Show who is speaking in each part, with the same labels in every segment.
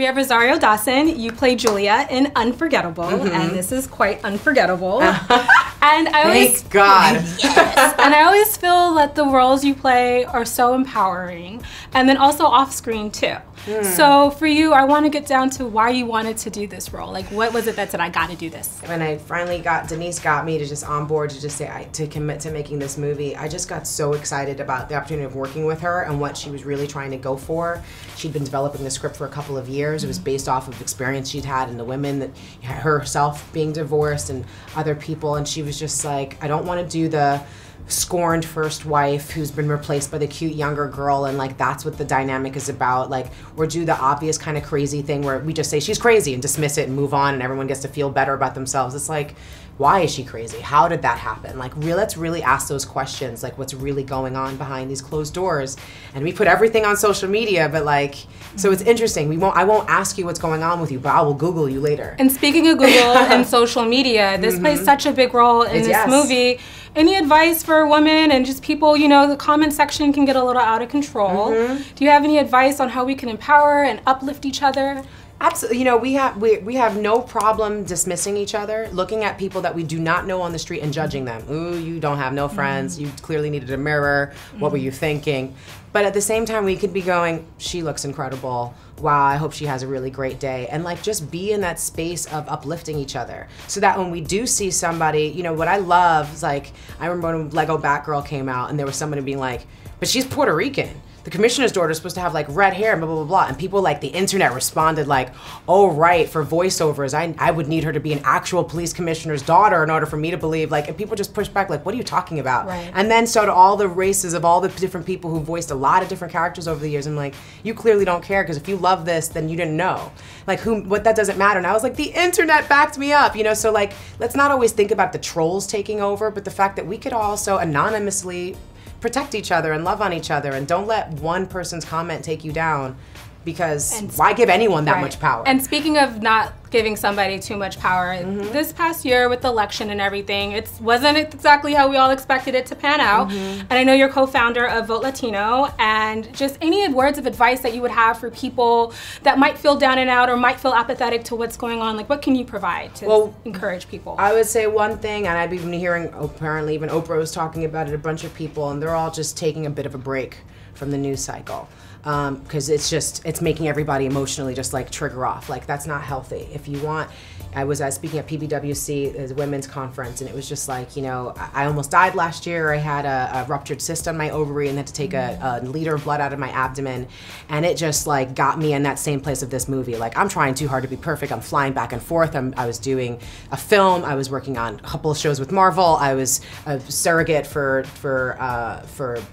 Speaker 1: We have Rosario Dawson. You play Julia in Unforgettable, and this is quite unforgettable. And I always,
Speaker 2: thank God.
Speaker 1: Yes. And I always feel that the roles you play are so empowering, and then also off screen too. So for you, I want to get down to why you wanted to do this role. Like, what was it that said, I got to do this?
Speaker 2: When I finally Denise got me to just on board to just say, to commit to making this movie, I just got so excited about the opportunity of working with her and what she was really trying to go for. She'd been developing the script for a couple of years. It was based off of experience she'd had and the women that herself being divorced and other people. And she was just like, I don't want to do the scorned first wife who's been replaced by the cute younger girl, and like that's what the dynamic is about, like, or do the obvious kind of crazy thing where we just say she's crazy and dismiss it and move on and everyone gets to feel better about themselves. It's like, why is she crazy? How did that happen? Like, let's really ask those questions, like what's really going on behind these closed doors. And we put everything on social media, but like, so it's interesting. I won't ask you what's going on with you, but I will Google you later.
Speaker 1: And speaking of Google and social media, this plays such a big role in this movie. Any advice for women and just people, you know, the comment section can get a little out of control. Do you have any advice on how we can empower and uplift each other?
Speaker 2: Absolutely. You know, we have no problem dismissing each other, looking at people that we do not know on the street and judging them. Ooh, you don't have no friends. You clearly needed a mirror. What were you thinking? But at the same time, we could be going, she looks incredible. Wow, I hope she has a really great day. And like, just be in that space of uplifting each other. So that when we do see somebody, you know, what I love is like, I remember when Lego Batgirl came out and there was somebody being like, but she's Puerto Rican. The commissioner's daughter is supposed to have like red hair and blah, blah, blah, blah. And people like the internet responded like, oh, right, for voiceovers, I would need her to be an actual police commissioner's daughter in order for me to believe. Like, and people just pushed back like, what are you talking about?
Speaker 1: Right.
Speaker 2: And then so to all the races of all the different people who voiced a lot of different characters over the years, I'm like, you clearly don't care, because if you love this, then you didn't know. Like, what that doesn't matter. And I was like, the internet backed me up, you know? So like, let's not always think about the trolls taking over, but the fact that we could also anonymously protect each other and love on each other, and don't let one person's comment take you down, because why give anyone that much power?
Speaker 1: And speaking of not giving somebody too much power, this past year with the election and everything, it wasn't exactly how we all expected it to pan out. And I know you're co-founder of Vote Latino, and just any words of advice that you would have for people that might feel down and out or might feel apathetic to what's going on, like what can you provide to encourage people?
Speaker 2: I would say one thing, and I've been hearing, apparently even Oprah was talking about it, a bunch of people, and they're all just taking a bit of a break from the news cycle. Because it's making everybody emotionally just like trigger off. Like, that's not healthy. If you want, I was speaking at PBWC, the women's conference, and it was just like, you know, I almost died last year. I had a ruptured cyst on my ovary and had to take a liter of blood out of my abdomen. And it just like got me in that same place of this movie. Like, I'm trying too hard to be perfect. I'm flying back and forth. I was doing a film. I was working on a couple of shows with Marvel. I was a surrogate for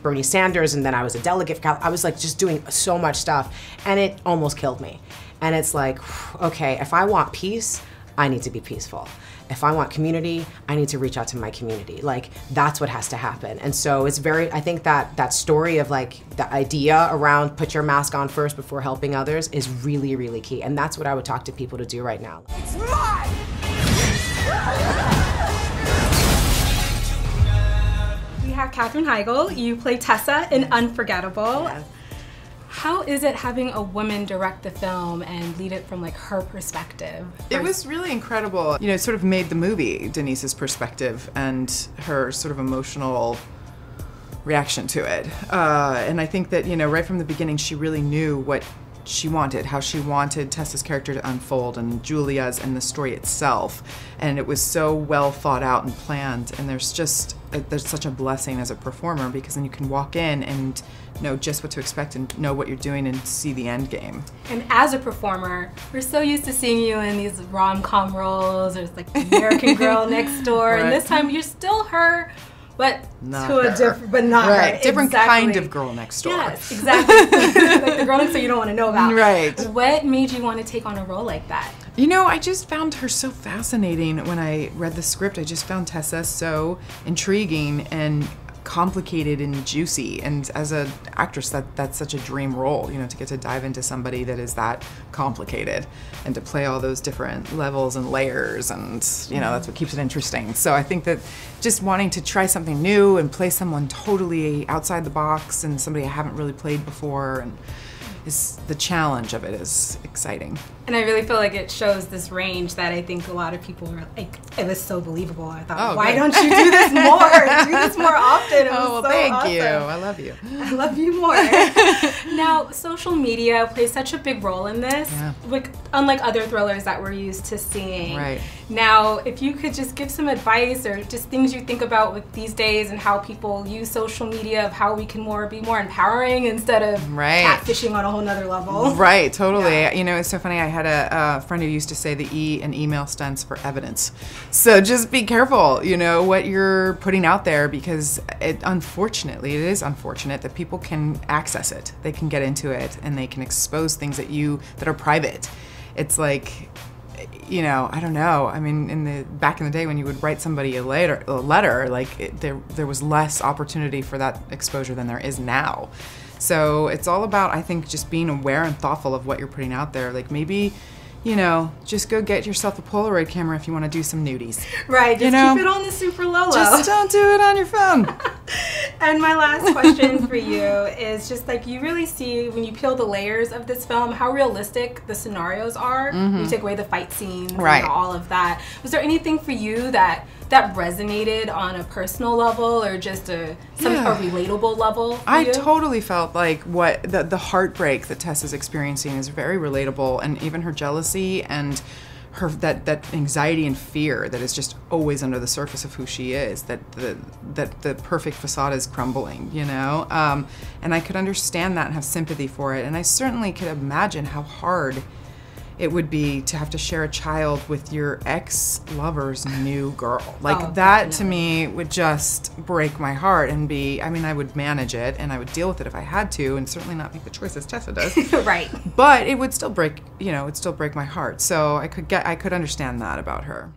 Speaker 2: Bernie Sanders, and then I was a delegate for I was like just doing so much stuff, and it almost killed me. And it's like, okay, if I want peace, I need to be peaceful. If I want community, I need to reach out to my community. Like, that's what has to happen. And so it's I think that story of like the idea around put your mask on first before helping others is really, really key. And that's what I would talk to people to do right now. It's mine!
Speaker 1: We have Katherine Heigl. You play Tessa in Unforgettable.
Speaker 2: Yes.
Speaker 1: How is it having a woman direct the film and lead it from like her perspective?
Speaker 3: It was really incredible. You know, it sort of made the movie Denise's perspective and her sort of emotional reaction to it. And I think that, you know, right from the beginning, she really knew what she wanted, how she wanted Tessa's character to unfold, and Julia's, and the story itself. And it was so well thought out and planned. And there's such a blessing as a performer, because then you can walk in and know just what to expect and know what you're doing and see the end game.
Speaker 1: And as a performer, we're so used to seeing you in these rom-com roles, or it's like the American Girl Next Door, and this time you're still her, but
Speaker 3: not
Speaker 1: to a different, but not her.
Speaker 3: Different kind of girl next door.
Speaker 1: Yes, exactly. Like the girl next door you don't want to know about.
Speaker 3: Right.
Speaker 1: What made you want to take on a role like that?
Speaker 3: You know, I just found her so fascinating when I read the script. I just found Tessa so intriguing and complicated and juicy, and as an actress that's such a dream role, you know, to get to dive into somebody that is that complicated and to play all those different levels and layers, and you know, that's what keeps it interesting. So I think that just wanting to try something new and play someone totally outside the box and somebody I haven't really played before, and the challenge of it is exciting.
Speaker 1: And I really feel like it shows this range that I think a lot of people were like, it was so believable. I thought, why don't you do this more? Do this more often. It was so
Speaker 3: thank
Speaker 1: awesome.
Speaker 3: you. I love you.
Speaker 1: I love you more. Now, social media plays such a big role in this, like, unlike other thrillers that we're used to seeing.
Speaker 3: Right.
Speaker 1: Now, if you could just give some advice or just things you think about with these days and how people use social media, of how we can be more empowering instead of catfishing on a whole nother level.
Speaker 3: Right, totally. Yeah. You know, it's so funny. I had a friend who used to say the E in email stands for evidence. So just be careful, you know, what you're putting out there, because it is unfortunate that people can access it. They can get into it and they can expose things that are private. It's like, you know, I don't know. I mean, back in the day when you would write somebody a letter, like there was less opportunity for that exposure than there is now. So it's all about, I think, just being aware and thoughtful of what you're putting out there. Like maybe, you know, just go get yourself a Polaroid camera if you want to do some nudies.
Speaker 1: Right, just keep it on the super low.
Speaker 3: Just don't do it on your phone.
Speaker 1: And my last question for you is just like, you really see when you peel the layers of this film how realistic the scenarios are. You take away the fight scenes and all of that. Was there anything for you that resonated on a personal level or just a relatable level for you?
Speaker 3: I totally felt like the heartbreak that Tess is experiencing is very relatable, and even her jealousy and her that anxiety and fear that is just always under the surface of who she is, that the perfect facade is crumbling, you know? And I could understand that and have sympathy for it, and I certainly could imagine how hard it would be to have to share a child with your ex-lover's new girl. Like that to me would just break my heart and I would manage it and I would deal with it if I had to, and certainly not make the choices Tessa does.
Speaker 1: Right.
Speaker 3: But it would still break, you know, my heart. So I could understand that about her.